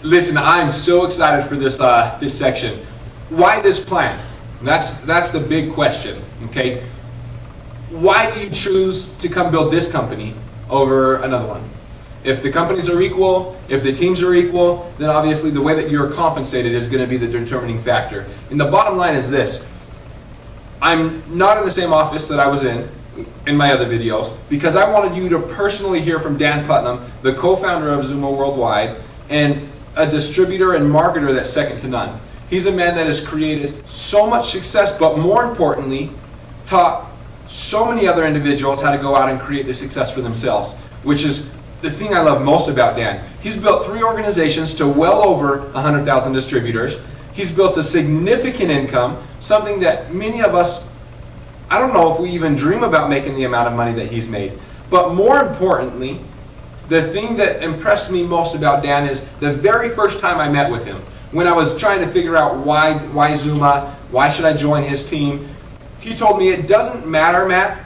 Listen, I'm so excited for this this section. Why this plan? That's the big question. Okay, why do you choose to come build this company over another one? If the companies are equal, if the teams are equal, then obviously the way that you're compensated is going to be the determining factor. And the bottom line is this: I'm not in the same office that I was in my other videos because I wanted you to personally hear from Dan Putnam, the co-founder of Xooma Worldwide, and a distributor and marketer that's second to none. He's a man that has created so much success, but more importantly, taught so many other individuals how to go out and create the success for themselves, which is the thing I love most about Dan. He's built 3 organizations to well over 100,000 distributors. He's built a significant income, something that many of us, I don't know if we even dream about making the amount of money that he's made. But more importantly, the thing that impressed me most about Dan is the very first time I met with him, when I was trying to figure out why Xooma, why should I join his team, he told me, it doesn't matter, Matt,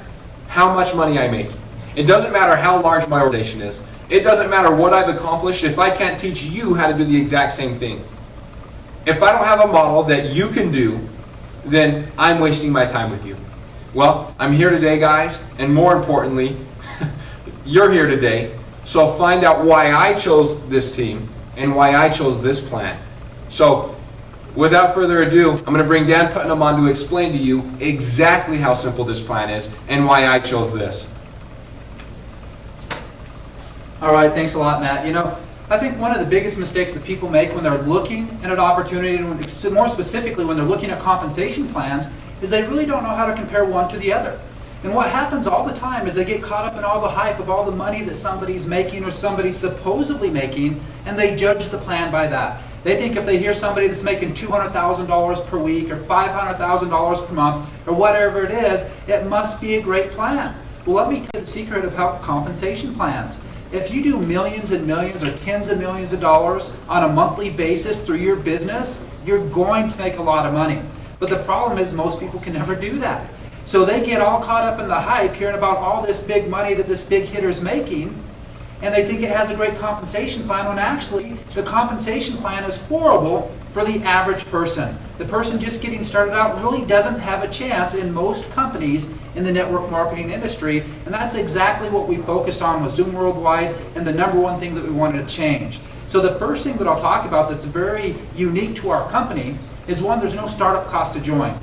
how much money I make. It doesn't matter how large my organization is. It doesn't matter what I've accomplished if I can't teach you how to do the exact same thing. If I don't have a model that you can do, then I'm wasting my time with you. Well, I'm here today, guys, and more importantly, you're here today. So find out why I chose this team and why I chose this plan. So without further ado, I'm going to bring Dan Putnam on to explain to you exactly how simple this plan is and why I chose this. All right, thanks a lot, Matt. You know, I think one of the biggest mistakes that people make when they're looking at an opportunity, and more specifically when they're looking at compensation plans, is they really don't know how to compare one to the other. And what happens all the time is they get caught up in all the hype of all the money that somebody's making or somebody's supposedly making, and they judge the plan by that. They think if they hear somebody that's making $200,000 per week or $500,000 per month or whatever it is, it must be a great plan. Well, let me tell you the secret about compensation plans. If you do millions and millions or tens of millions of dollars on a monthly basis through your business, you're going to make a lot of money. But the problem is most people can never do that. So they get all caught up in the hype, hearing about all this big money that this big hitter's making, and they think it has a great compensation plan, when actually the compensation plan is horrible for the average person. The person just getting started out really doesn't have a chance in most companies in the network marketing industry, and that's exactly what we focused on with Xooma Worldwide and the #1 thing that we wanted to change. So the first thing that I'll talk about that's very unique to our company is, one, there's no startup cost to join.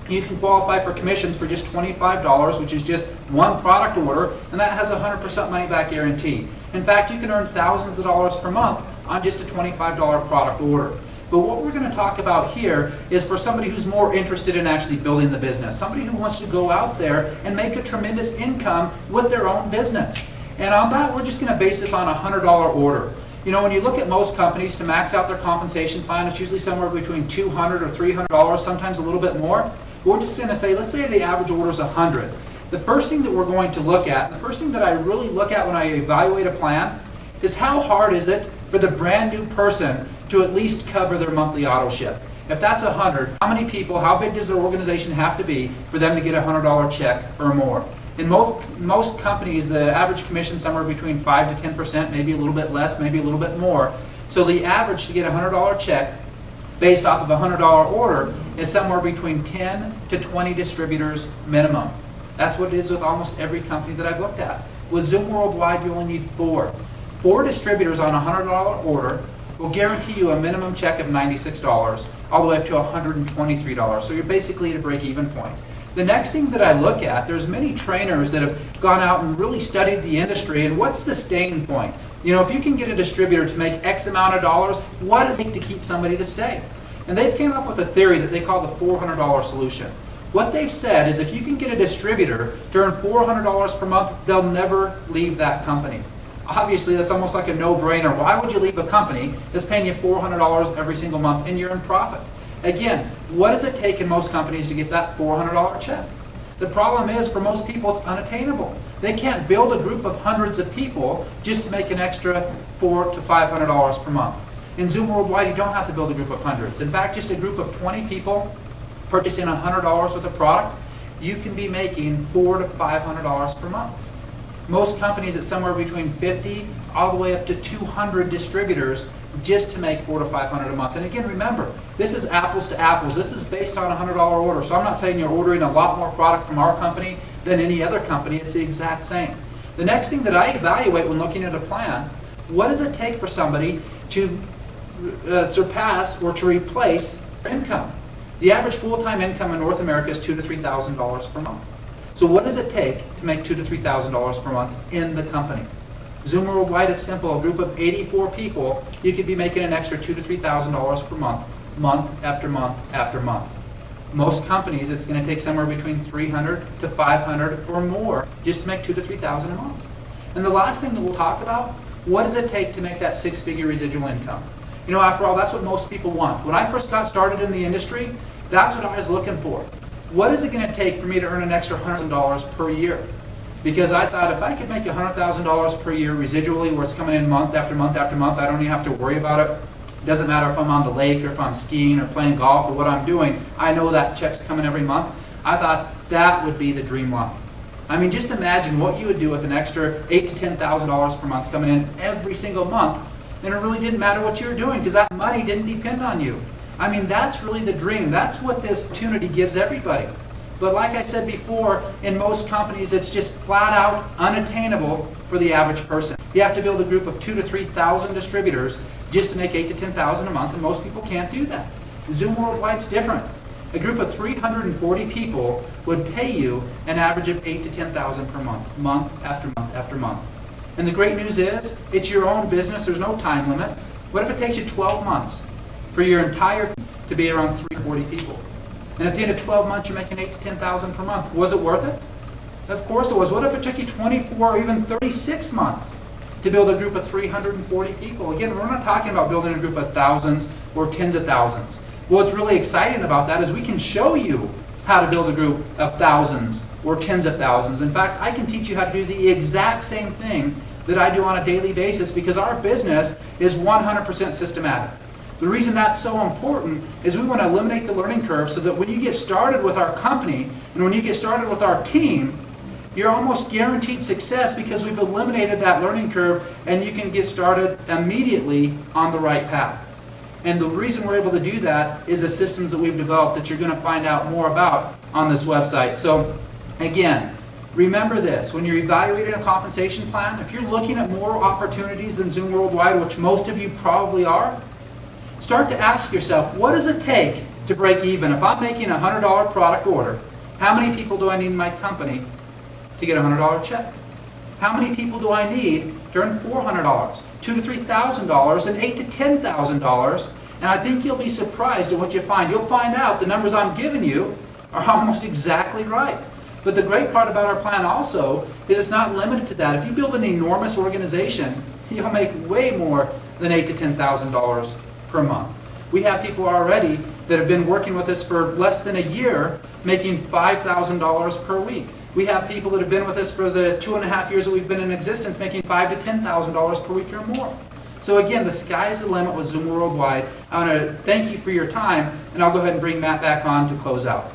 You can qualify for commissions for just $25, which is just one product order, and that has a 100% money back guarantee. In fact, you can earn thousands of dollars per month on just a $25 product order. But what we're going to talk about here is for somebody who's more interested in actually building the business, somebody who wants to go out there and make a tremendous income with their own business. And on that, we're just going to base this on a $100 order. You know, when you look at most companies, to max out their compensation plan, it's usually somewhere between $200 or $300, sometimes a little bit more. We're just going to say, let's say the average order is 100. The first thing that we're going to look at, and the first thing that I really look at when I evaluate a plan, is how hard is it for the brand new person to at least cover their monthly auto ship. If that's 100, how many people, how big does their organization have to be for them to get a $100 check or more? In most companies, the average commission is somewhere between 5 to 10%, maybe a little bit less, maybe a little bit more. So the average to get a $100 check based off of a $100 order is somewhere between 10 to 20 distributors minimum. That's what it is with almost every company that I've looked at. With Xooma Worldwide, you only need 4. 4 distributors on a $100 order will guarantee you a minimum check of $96 all the way up to $123. So you're basically at a break-even point. The next thing that I look at, there's many trainers that have gone out and really studied the industry, and what's the staying point? You know, if you can get a distributor to make X amount of dollars, what does it take to keep somebody to stay? And they've came up with a theory that they call the $400 solution. What they've said is if you can get a distributor to earn $400 per month, they'll never leave that company. Obviously, that's almost like a no-brainer. Why would you leave a company that's paying you $400 every single month and you're in profit? Again, what does it take in most companies to get that $400 check? The problem is, for most people, it's unattainable. They can't build a group of hundreds of people just to make an extra $400 to $500 per month. In Xooma Worldwide, you don't have to build a group of hundreds. In fact, just a group of 20 people purchasing $100 worth of product, you can be making $400 to $500 per month. Most companies, it's somewhere between 50 all the way up to 200 distributors just to make $400 to $500 a month. And again, remember, this is apples to apples. This is based on a $100 order. So I'm not saying you're ordering a lot more product from our company than any other company. It's the exact same. The next thing that I evaluate when looking at a plan, what does it take for somebody to surpass or to replace income? The average full-time income in North America is $2,000 to $3,000 per month. So what does it take to make $2,000 to $3,000 per month in the company? Xooma Worldwide, it's simple. A group of 84 people, you could be making an extra $2,000 to $3,000 per month, month after month after month. Most companies, it's going to take somewhere between $300 to $500 or more just to make $2,000 to $3,000 a month. And the last thing that we'll talk about, what does it take to make that six-figure residual income? You know, after all, that's what most people want. When I first got started in the industry, that's what I was looking for. What is it going to take for me to earn an extra $100,000 per year? Because I thought if I could make $100,000 per year residually, where it's coming in month after month after month, I don't even have to worry about it. It doesn't matter if I'm on the lake or if I'm skiing or playing golf or what I'm doing. I know that check's coming every month. I thought that would be the dream life. I mean, just imagine what you would do with an extra $8,000 to $10,000 per month coming in every single month, and it really didn't matter what you were doing because that money didn't depend on you. I mean, that's really the dream. That's what this opportunity gives everybody. But like I said before, in most companies, it's just flat out unattainable for the average person. You have to build a group of 2,000 to 3,000 distributors just to make $8,000 to $10,000 a month, and most people can't do that. Xooma Worldwide's different. A group of 340 people would pay you an average of $8,000 to $10,000 per month, month after month after month. And the great news is, it's your own business. There's no time limit. What if it takes you 12 months for your entire to be around 340 people? And at the end of 12 months, you're making $8,000 to $10,000 per month. Was it worth it? Of course it was. What if it took you 24 or even 36 months to build a group of 340 people? Again, we're not talking about building a group of thousands or tens of thousands. What's really exciting about that is we can show you how to build a group of thousands or tens of thousands. In fact, I can teach you how to do the exact same thing that I do on a daily basis because our business is 100% systematic. The reason that's so important is we want to eliminate the learning curve so that when you get started with our company and when you get started with our team, you're almost guaranteed success because we've eliminated that learning curve and you can get started immediately on the right path. And the reason we're able to do that is the systems that we've developed that you're going to find out more about on this website. So again, remember this, when you're evaluating a compensation plan, if you're looking at more opportunities than Xooma Worldwide, which most of you probably are, start to ask yourself, what does it take to break even? If I'm making a $100 product order, how many people do I need in my company to get a $100 check? How many people do I need to earn $400, $2,000 to $3,000, and $8,000 to $10,000? And I think you'll be surprised at what you find. You'll find out the numbers I'm giving you are almost exactly right. But the great part about our plan also is it's not limited to that. If you build an enormous organization, you'll make way more than $8,000 to $10,000 per month. We have people already that have been working with us for less than a year making $5,000 per week. We have people that have been with us for the 2.5 years that we've been in existence making $5,000 to $10,000 per week or more. So again, the sky's the limit with Xooma Worldwide. I want to thank you for your time, and I'll go ahead and bring Matt back on to close out.